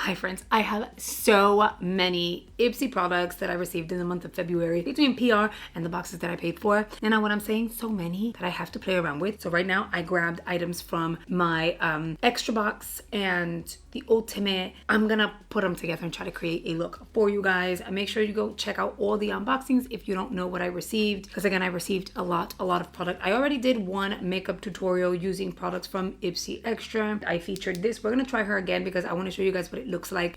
Hi friends, I have so many Ipsy products that I received in the month of February between PR and the boxes that I paid for. And now what I'm saying, so many that I have to play around with. So right now I grabbed items from my extra box and the ultimate. I'm gonna put them together and try to create a look for you guys. And make sure you go check out all the unboxings if you don't know what I received. Because again, I received a lot of product. I already did one makeup tutorial using products from Ipsy Extra. I featured this. We're gonna try her again because I want to show you guys what it looks like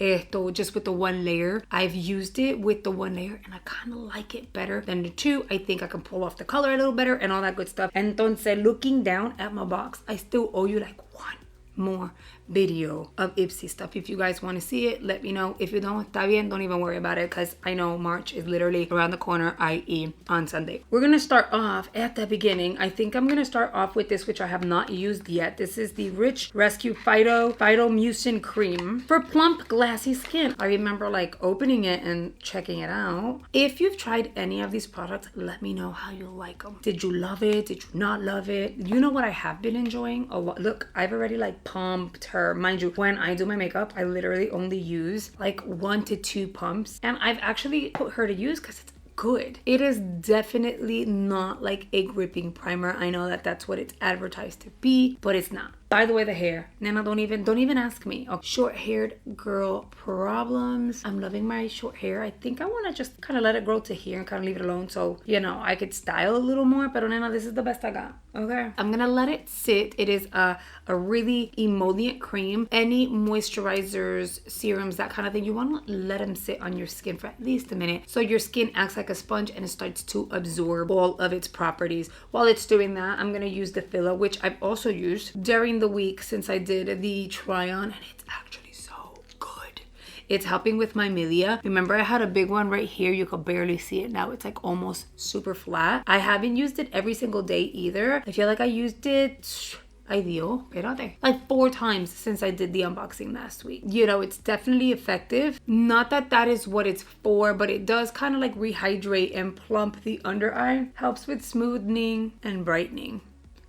just with the one layer. I've used it with the one layer and I kind of like it better than the two. I think I can pull off the color a little better and all that good stuff. Entonces, looking down at my box, I still owe you like one more video of Ipsy stuff. If you guys want to see it, let me know. If you don't, está bien, don't even worry about it because I know March is literally around the corner, i.e. on Sunday. We're gonna start off at the beginning. I think I'm gonna start off with this, which I have not used yet. This is the Rich Rescue Phytomucin Cream for plump, glassy skin. I remember like opening it and checking it out. If you've tried any of these products, let me know how you like them. Did you love it? Did you not love it? You know what I have been enjoying a lot? Look, I've already like pumped her. Mind you, when I do my makeup, I literally only use like 1 to 2 pumps, and I've actually put her to use because it's good. It is definitely not like a gripping primer. I know that that's what it's advertised to be, but it's not. By the way, the hair, Nana, don't even ask me. Oh, short-haired girl problems. I'm loving my short hair. I think I want to just kind of let it grow to here and kind of leave it alone so, you know, I could style a little more. But Nana, this is the best I got. Okay. I'm going to let it sit. It is a really emollient cream. Any moisturizers, serums, that kind of thing, you want to let them sit on your skin for at least a minute so your skin acts like a sponge and it starts to absorb all of its properties. While it's doing that, I'm going to use the filler, which I've also used during the week since I did the try on, and it's actually so good. It's helping with my milia. Remember, I had a big one right here. You could barely see it. Now it's like almost super flat. I haven't used it every single day either. I feel like I used it like 4 times since I did the unboxing last week. You know, it's definitely effective. Not that that is what it's for, but it does kind of like rehydrate and plump the under eye. Helps with smoothing and brightening,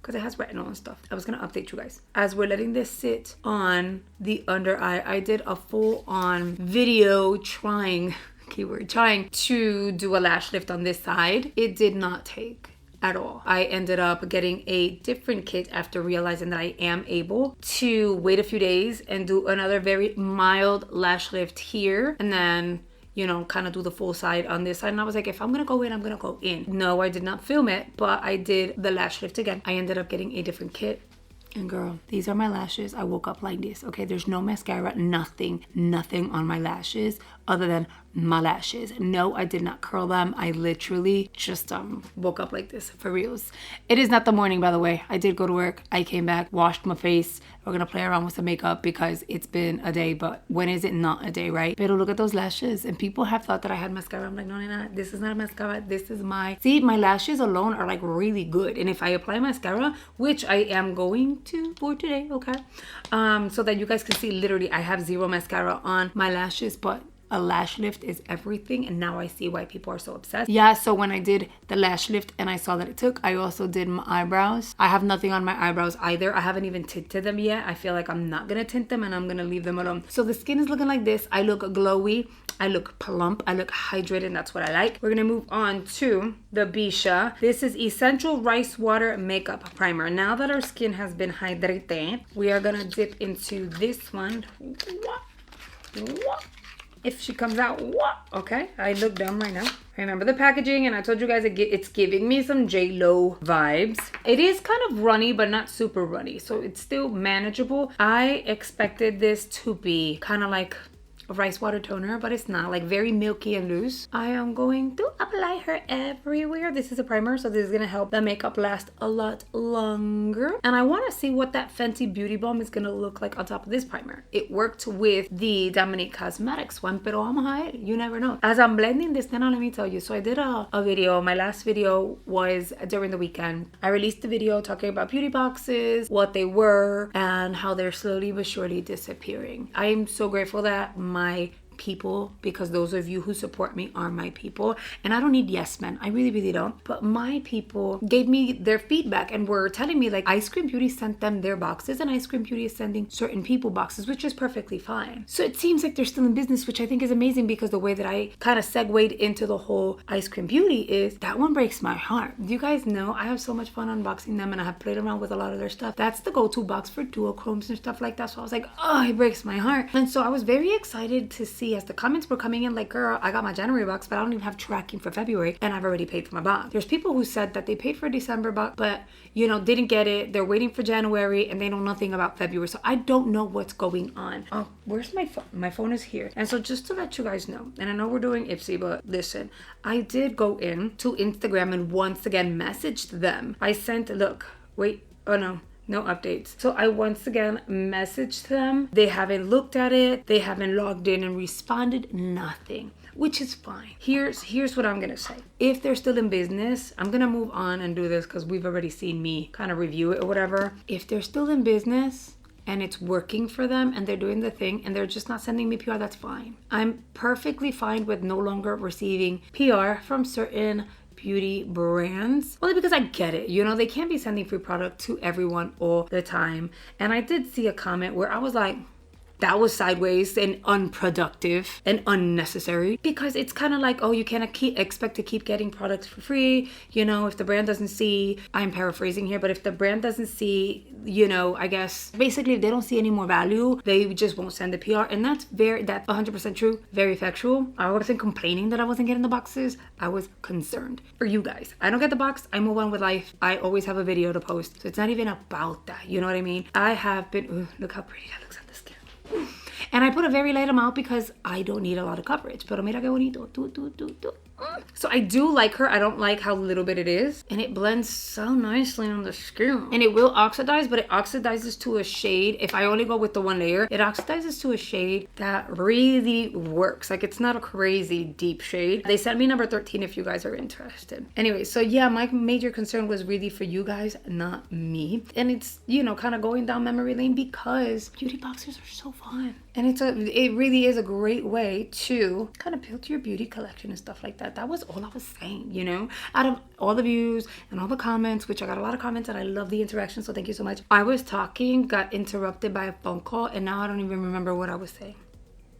because it has retinol and stuff. I was gonna update you guys. As we're letting this sit on the under eye, I did a full-on video trying to do a lash lift on this side. It did not take at all. I ended up getting a different kit after realizing that I am able to wait a few days and do another very mild lash lift here, and then, you know, kind of do the full side on this side. And I was like, if I'm gonna go in, I'm gonna go in. No, I did not film it, but I did the lash lift again. I ended up getting a different kit. And girl, these are my lashes. I woke up like this, okay? There's no mascara, nothing on my lashes other than my lashes. No, I did not curl them. I literally just woke up like this, for reals. It is not the morning, by the way. I did go to work. I came back, washed my face. We're gonna play around with some makeup because it's been a day, but when is it not a day, right? But look at those lashes. And people have thought that I had mascara. I'm like, no, this is not a mascara. This is see, my lashes alone are like really good. And if I apply mascara, which I am going to for today, okay? So that you guys can see, literally, I have 0 mascara on my lashes, but a lash lift is everything, and now I see why people are so obsessed. Yeah, so when I did the lash lift and I saw that it took, I also did my eyebrows. I have nothing on my eyebrows either. I haven't even tinted them yet. I feel like I'm not gonna tint them and I'm gonna leave them alone. So the skin is looking like this. I look glowy, I look plump, I look hydrated, and that's what I like. We're gonna move on to the Bisha. This is Essential Rice Water Makeup Primer. Now that our skin has been hydrated, we are gonna dip into this one. If she comes out, okay, I look dumb right now. Remember the packaging, and I told you guys it's giving me some J-Lo vibes. It is kind of runny, but not super runny, so it's still manageable. I expected this to be kind of like a rice water toner, but it's not, like very milky and loose. I am going to apply her everywhere. This is a primer, so this is gonna help the makeup last a lot longer. And I want to see what that Fenty Beauty Balm is gonna look like on top of this primer. It worked with the Dominique Cosmetics one, pero vamos a ver, you never know. As I'm blending this, then let me tell you. So I did a video. My last video was during the weekend. I released the video talking about beauty boxes, what they were, and how they're slowly but surely disappearing. I am so grateful that my people, because those of you who support me are my people. And I don't need yes men. I really, really don't. But my people gave me their feedback and were telling me like Ice Cream Beauty sent them their boxes and Ice Cream Beauty is sending certain people boxes, which is perfectly fine. So it seems like they're still in business, which I think is amazing, because the way that I kind of segued into the whole Ice Cream Beauty is that one breaks my heart. You guys know I have so much fun unboxing them and I have played around with a lot of their stuff. That's the go-to box for duochromes and stuff like that. So I was like, oh, it breaks my heart. And so I was very excited to see as the comments were coming in like, girl, I got my January box, but I don't even have tracking for February and I've already paid for my box. There's people who said that they paid for a December box, but didn't get it. They're waiting for January and they know nothing about February. So I don't know what's going on. Oh, where's my phone? My phone is here. And so just to let you guys know, and I know we're doing Ipsy, but listen, I did go in to Instagram and once again messaged them. I sent, no updates. So I once again messaged them. They haven't looked at it. They haven't logged in and responded. Nothing, which is fine. Here's what I'm gonna say. If they're still in business, I'm gonna move on and do this because we've already seen me kind of review it or whatever. If they're still in business and it's working for them and they're doing the thing and they're just not sending me PR, that's fine. I'm perfectly fine with no longer receiving PR from certain beauty brands. Only because I get it. They can't be sending free product to everyone all the time. And I did see a comment where I was like, that was sideways and unproductive and unnecessary, because it's kind of like, oh, you can't expect to keep getting products for free. If the brand doesn't see, I'm paraphrasing here, but if the brand doesn't see, I guess basically if they don't see any more value, they just won't send the PR. And that's 100% true, very factual. I wasn't complaining that I wasn't getting the boxes. I was concerned for you guys. I don't get the box. I move on with life. I always have a video to post. So it's not even about that. You know what I mean? I have been, look how pretty that looks on the skin. And I put a very light amount because I don't need a lot of coverage. Pero mira que bonito. So I do like her. I don't like how little bit it is. And it blends so nicely on the skin. And it will oxidize, but it oxidizes to a shade. If I only go with the one layer, it oxidizes to a shade that really works. Like, it's not a crazy deep shade. They sent me number 13 if you guys are interested. Anyway, so yeah, my major concern was really for you guys, not me. And it's, kind of going down memory lane because beauty boxes are so fun. And it really is a great way to kind of build your beauty collection and stuff like that. That was all I was saying, out of all the views and all the comments, which I got a lot of comments and I love the interaction. So thank you so much. I was talking, got interrupted by a phone call, and now I don't even remember what I was saying.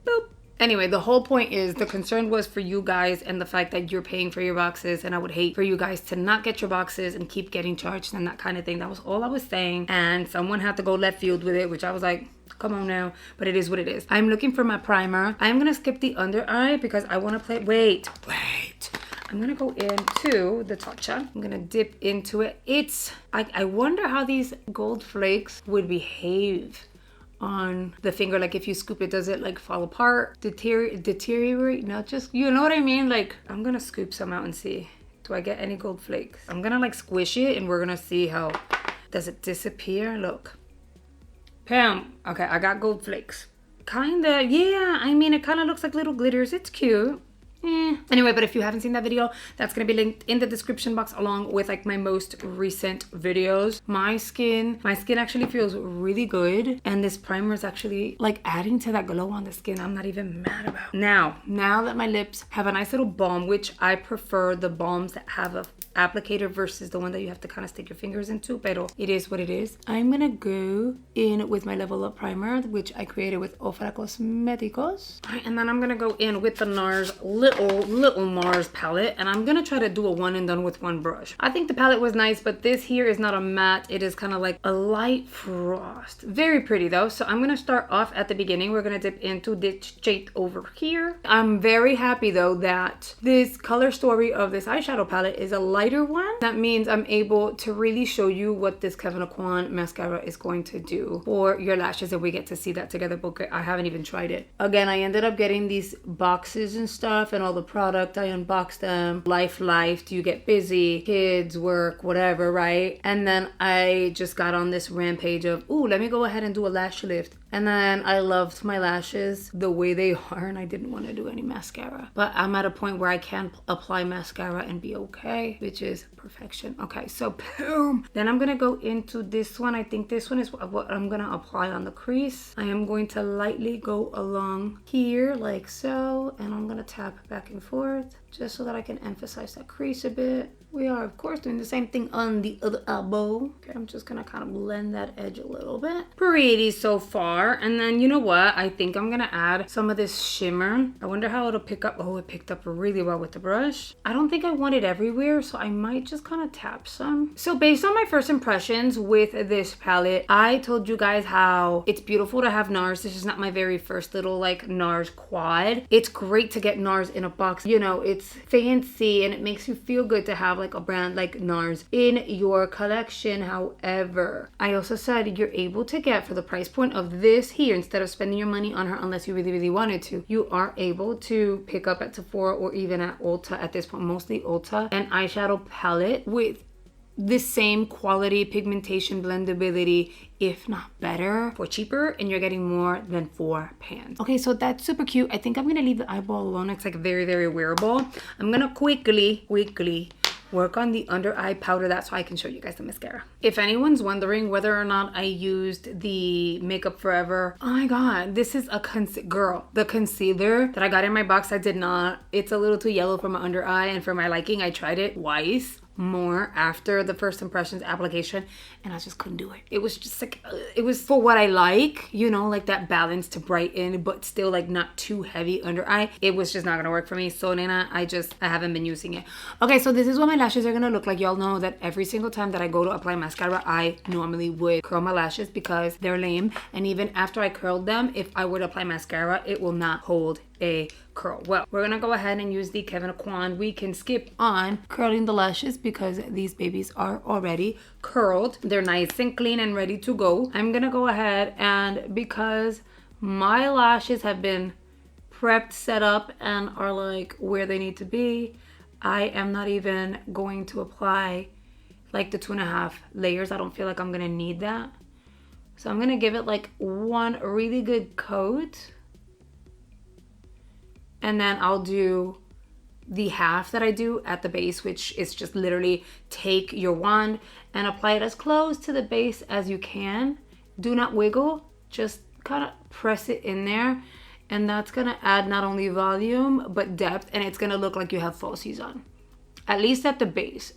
Boop. Anyway, the whole point is the concern was for you guys and the fact that you're paying for your boxes, and I would hate for you guys to not get your boxes and keep getting charged and that kind of thing. That was all I was saying. And someone had to go left field with it, which I was like, come on now, but it is what it is. I'm looking for my primer. I'm gonna skip the under eye because I want to play. Wait. I'm gonna go into the Tatcha. I'm gonna dip into it. I wonder how these gold flakes would behave on the finger. Like, if you scoop it, does it like fall apart, deteriorate? Not just, you know what I mean? Like, I'm gonna scoop some out and see, do I get any gold flakes? I'm gonna like squish it and we're gonna see how, does it disappear? Look. Pam. Okay, I got gold flakes. Kinda, yeah. I mean, it kind of looks like little glitters. It's cute. Anyway, but if you haven't seen that video, that's gonna be linked in the description box along with like my most recent videos. My skin actually feels really good, and this primer is actually like adding to that glow on the skin. I'm not even mad about. Now that my lips have a nice little balm, which I prefer the balms that have a applicator versus the one that you have to kind of stick your fingers into, pero it is what it is. I'm gonna go in with my Level Up primer, which I created with Ofra Cosméticos. All right, and then I'm gonna go in with the NARS little NARS palette, and I'm gonna try to do a one and done with one brush. I think the palette was nice, but this here is not a matte. It is kind of like a light frost. Very pretty though. So I'm gonna start off at the beginning. We're gonna dip into this shade over here. I'm very happy though that this color story of this eyeshadow palette is a lighter one. That means I'm able to really show you what this Kevyn Aucoin mascara is going to do for your lashes, and we get to see that together, but I haven't even tried it. Again, I ended up getting these boxes and stuff and all the product. I unboxed them. Life, you get busy, kids, work, whatever, right? And then I just got on this rampage of, ooh, let me go ahead and do a lash lift. And then I loved my lashes the way they are, and I didn't want to do any mascara. But I'm at a point where I can apply mascara and be okay, which is perfection. Okay, so boom. Then I'm going to go into this one. I think this one is what I'm going to apply on the crease. I am going to lightly go along here like so, and I'm going to tap back and forth just so that I can emphasize that crease a bit. We are, of course, doing the same thing on the other elbow. Okay, I'm just gonna kind of blend that edge a little bit. Pretty so far. And then, you know what? I think I'm gonna add some of this shimmer. I wonder how it'll pick up. Oh, it picked up really well with the brush. I don't think I want it everywhere, so I might just kind of tap some. So based on my first impressions with this palette, I told you guys how it's beautiful to have NARS. This is not my very first little like NARS quad. It's great to get NARS in a box. You know, it's fancy and it makes you feel good to have like a brand like NARS in your collection. However, I also said you're able to get, for the price point of this here, instead of spending your money on her unless you really wanted to, you are able to pick up at Sephora or even at Ulta at this point, mostly Ulta, an eyeshadow palette with the same quality, pigmentation, blendability, if not better, for cheaper, and you're getting more than 4 pans. Okay, so that's super cute. I think I'm gonna leave the eyeball alone. It's like very wearable. I'm gonna quickly work on the under eye powder. That's why I can show you guys the mascara. If anyone's wondering whether or not I used the Makeup Forever, oh my god, this is a the concealer that I got in my box, I did not. It's a little too yellow for my under eye and for my liking. I tried it twice more after the first impressions application, and I just couldn't do it. It was just like, it was for what I like, you know, like that balance to brighten but still like not too heavy under eye. It was just not gonna work for me. So Nana, I haven't been using it. Okay, so this is what my lashes are gonna look like. Y'all know that every single time that I go to apply mascara, I normally would curl my lashes because they're lame, and even after I curled them, if I were to apply mascara, it will not hold a curl. Well, we're gonna go ahead and use the Kevyn Aucoin. We can skip on curling the lashes because these babies are already curled. They're nice and clean and ready to go. I'm gonna go ahead, and because my lashes have been prepped, set up, and are like where they need to be, I am not even going to apply like the 2.5 layers. I don't feel like I'm gonna need that. So I'm gonna give it like one really good coat, and then I'll do the half that I do at the base, which is just literally take your wand and apply it as close to the base as you can. Do not wiggle, just kind of press it in there, and that's gonna add not only volume but depth, and it's gonna look like you have falsies on, at least at the base.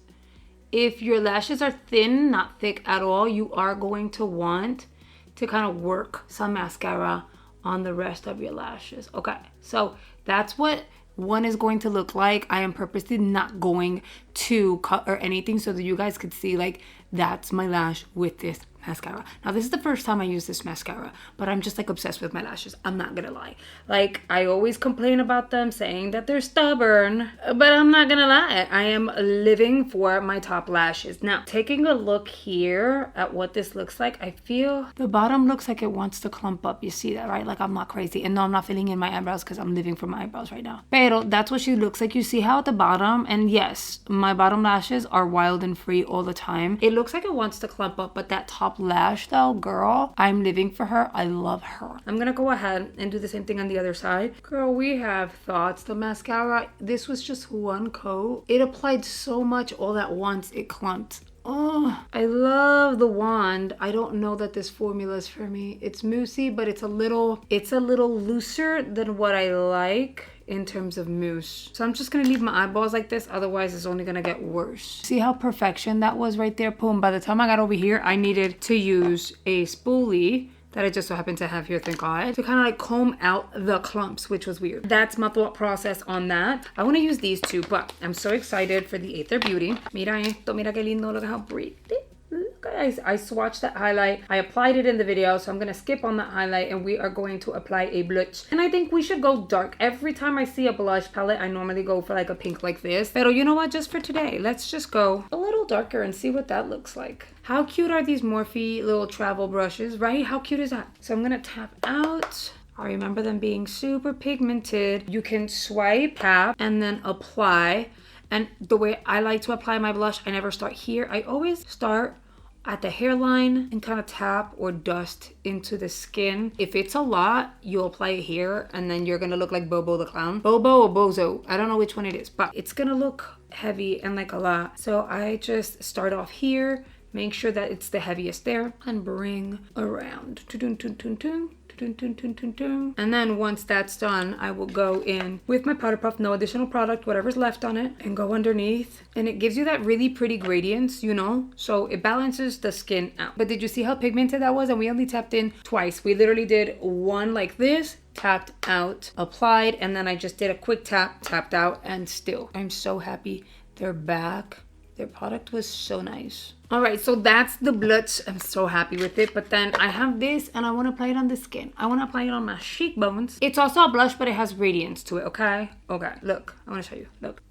If your lashes are thin, not thick at all, you are going to want to kind of work some mascara on the rest of your lashes. Okay, so that's what one is going to look like. I am purposely not going to cut or anything so that you guys could see like that's my lash with this mascara. Now this is the first time I use this mascara, but I'm just like obsessed with my lashes. I'm not gonna lie. Like I always complain about them saying that they're stubborn, but I'm not gonna lie. I am living for my top lashes. Now taking a look here at what this looks like, I feel the bottom looks like it wants to clump up. You see that, right? Like I'm not crazy. And no, I'm not filling in my eyebrows because I'm living for my eyebrows right now. Pero that's what she looks like. You see how at the bottom, and yes, my bottom lashes are wild and free all the time. It looks like it wants to clump up, but that top lash though, girl, I'm living for her. I love her. I'm gonna go ahead and do the same thing on the other side. Girl, we have thoughts. The mascara, this was just one coat. It applied so much all at once, it clumped. Oh, I love the wand. I don't know that this formula is for me. It's moussey, but it's a little looser than what I like in terms of mousse. So I'm just gonna leave my eyeballs like this, otherwise it's only gonna get worse. See how perfection that was right there? Boom. By the time I got over here, I needed to use a spoolie that I just so happened to have here, thank God, to kind of like comb out the clumps, which was weird. That's my thought process on that. I want to use these two, but I'm so excited for the Aether Beauty. Mira esto, mira que lindo, look at how pretty. I swatched that highlight. I applied it in the video, so I'm gonna skip on that highlight and we are going to apply a blush. And I think we should go dark. Every time I see a blush palette, I normally go for like a pink like this. But you know what? Just for today, let's just go a little darker and see what that looks like. How cute are these Morphe little travel brushes, right? How cute is that? So I'm gonna tap out. I remember them being super pigmented. You can swipe, tap, and then apply. And the way I like to apply my blush, I never start here. I always start at the hairline and kind of tap or dust into the skin. If it's a lot, you'll apply it here and then you're gonna look like Bobo the Clown. Bobo or Bozo, I don't know which one it is, but it's gonna look heavy and like a lot. So I just start off here, make sure that it's the heaviest there, and bring around. And then once that's done, I will go in with my powder puff, no additional product, whatever's left on it, and go underneath. And it gives you that really pretty gradients, you know? So it balances the skin out. But did you see how pigmented that was? And we only tapped in twice. We literally did one like this, tapped out, applied, and then I just did a quick tap, tapped out, and still. I'm so happy they're back. Their product was so nice. All right, so that's the blush. I'm so happy with it. But then I have this and I want to apply it on the skin. I want to apply it on my cheekbones. It's also a blush, but it has radiance to it, okay? Okay, look, I want to show you. Look,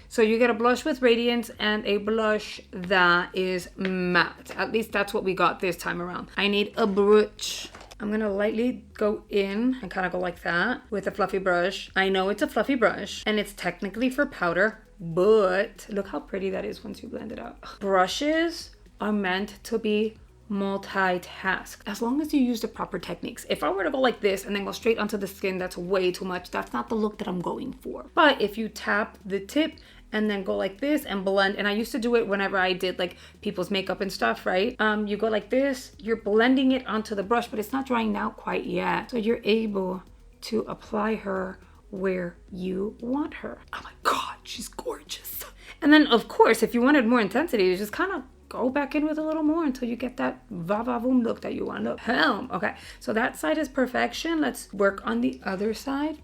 so you get a blush with radiance and a blush that is matte. At least that's what we got this time around. I need a brush. I'm going to lightly go in and kind of go like that with a fluffy brush. I know it's a fluffy brush and it's technically for powder, but look how pretty that is once you blend it out. Brushes are meant to be multitask as long as you use the proper techniques. If I were to go like this and then go straight onto the skin, that's way too much. That's not the look that I'm going for. But if you tap the tip and then go like this and blend, and I used to do it whenever I did like people's makeup and stuff, right? You go like this, you're blending it onto the brush, but it's not drying out quite yet. So you're able to apply her where you want her. Oh my God, she's gorgeous. And then of course, if you wanted more intensity, you just kind of go back in with a little more until you get that va-va-voom look that you want. Look, helm. Okay, so that side is perfection. Let's work on the other side.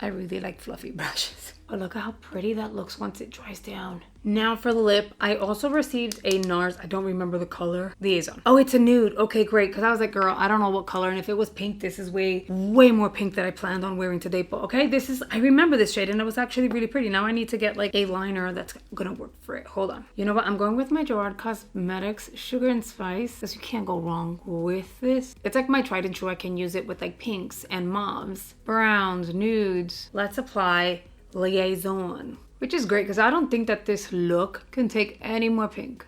I really like fluffy brushes. Oh, look at how pretty that looks once it dries down. Now for the lip, I also received a NARS, I don't remember the color, Liaison. Oh, it's a nude. Okay, great. Because I was like, girl, I don't know what color. And if it was pink, this is way more pink than I planned on wearing today. But okay, this is, I remember this shade and it was actually really pretty. Now I need to get like a liner that's gonna work for it. Hold on. You know what? I'm going with my Gerard Cosmetics Sugar and Spice, because you can't go wrong with this. It's like my tried and true. I can use it with like pinks and mauves, browns, nudes. Let's apply Liaison, which is great because I don't think that this look can take any more pink.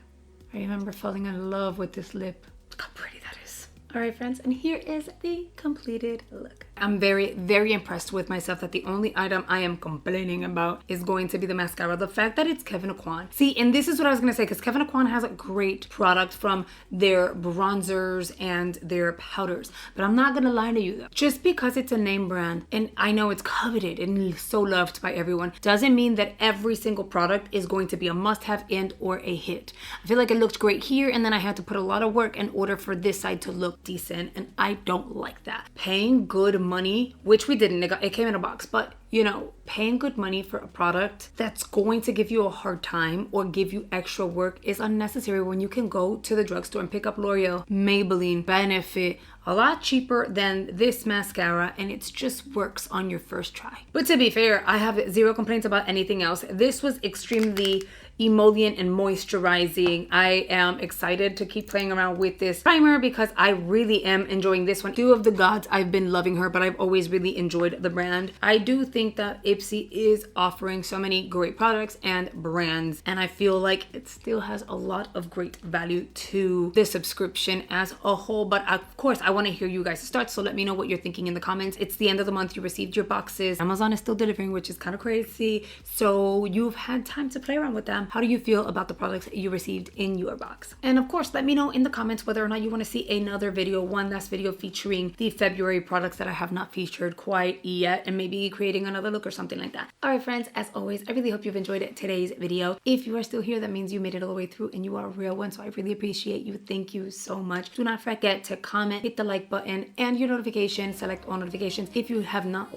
I remember falling in love with this lip. Look how pretty that is. All right, friends, and here is the completed look. I'm very, very impressed with myself that the only item I am complaining about is going to be the mascara. The fact that it's Kevyn Aucoin. See, and this is what I was going to say, because Kevyn Aucoin has a great product from their bronzers and their powders. But I'm not going to lie to you though. Just because it's a name brand, and I know it's coveted and so loved by everyone, doesn't mean that every single product is going to be a must-have and or a hit. I feel like it looked great here, and then I had to put a lot of work in order for this side to look decent, and I don't like that. Paying good money, which we didn't, it came in a box, but you know, paying good money for a product that's going to give you a hard time or give you extra work is unnecessary when you can go to the drugstore and pick up L'Oreal, Maybelline, Benefit, a lot cheaper than this mascara, and it just works on your first try. But to be fair, I have zero complaints about anything else. This was extremely emollient and moisturizing. I am excited to keep playing around with this primer because I really am enjoying this one. Two of the gods, I've been loving her, but I've always really enjoyed the brand. I do think that Ipsy is offering so many great products and brands, and I feel like it still has a lot of great value to the subscription as a whole. But of course, I want to hear you guys' thoughts, so let me know what you're thinking in the comments. It's the end of the month, you received your boxes. Amazon is still delivering, which is kind of crazy, so you've had time to play around with them. How do you feel about the products that you received in your box? And of course, let me know in the comments whether or not you want to see another video, one last video featuring the February products that I have not featured quite yet, and maybe creating another look or something like that. All right, friends, as always, I really hope you've enjoyed today's video. If you are still here, that means you made it all the way through and you are a real one, so I really appreciate you. Thank you so much. Do not forget to comment, hit the like button and your notification, select all notifications if you have not